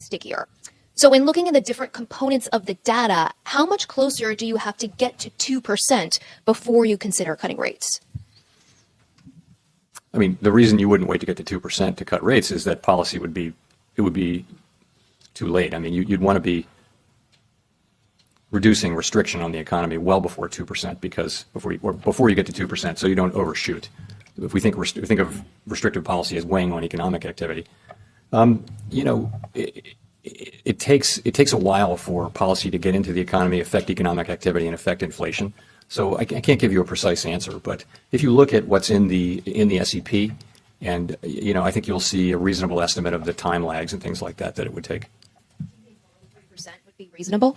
stickier. So in looking at the different components of the data, how much closer do you have to get to 2% before you consider cutting rates? I mean, the reason you wouldn't wait to get to 2% to cut rates is that policy would be too late. I mean, you'd want to be reducing restriction on the economy well before 2%, because before you get to 2%, so you don't overshoot. If we think of restrictive policy as weighing on economic activity, it takes a while for policy to get into the economy, affect economic activity, and affect inflation. So I can't give you a precise answer, but if you look at what's in the SEP, and I think you'll see a reasonable estimate of the time lags and things like that it would take. 3% would be reasonable?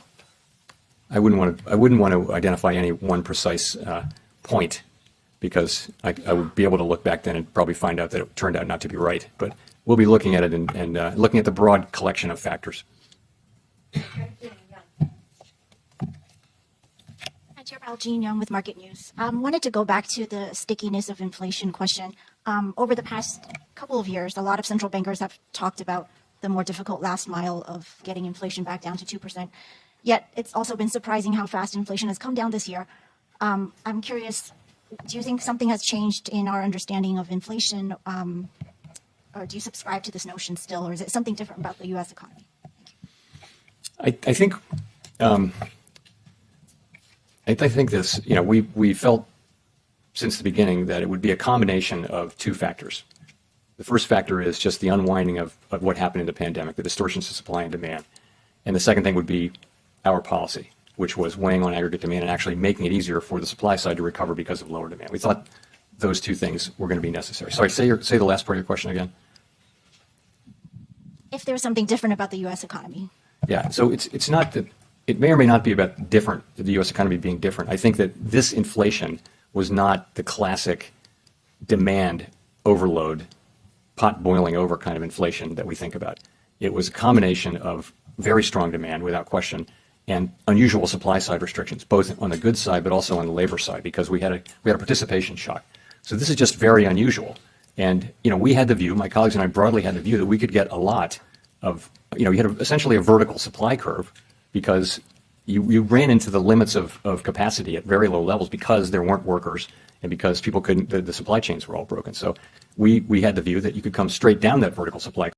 I wouldn't want to identify any one precise point, because I would be able to look back then and probably find out that it turned out not to be right. But we'll be looking at it and looking at the broad collection of factors. Chair Powell, Jean Young with Market News. Wanted to go back to the stickiness of inflation question. Over the past couple of years, a lot of central bankers have talked about the more difficult last mile of getting inflation back down to 2%. Yet it's also been surprising how fast inflation has come down this year. I'm curious, do you think something has changed in our understanding of inflation, or do you subscribe to this notion still, or is it something different about the U.S. economy? I think this, we felt since the beginning that it would be a combination of two factors. The first factor is just the unwinding of what happened in the pandemic, the distortions of supply and demand. And the second thing would be our policy, which was weighing on aggregate demand and actually making it easier for the supply side to recover because of lower demand. We thought those two things were going to be necessary. Sorry, say the last part of your question again. If there's something different about the U.S. economy. Yeah, so it's not that it may or may not be about the U.S. economy being different. I think that this inflation was not the classic demand overload, pot boiling over kind of inflation that we think about. It was a combination of very strong demand, without question, and unusual supply side restrictions, both on the goods side but also on the labor side, because we had a participation shock. So this is just very unusual. And we had the view, my colleagues and I broadly had the view, that we could get a lot of, you had essentially a vertical supply curve, because you ran into the limits of capacity at very low levels because there weren't workers and because people couldn't, the supply chains were all broken. So we had the view that you could come straight down that vertical supply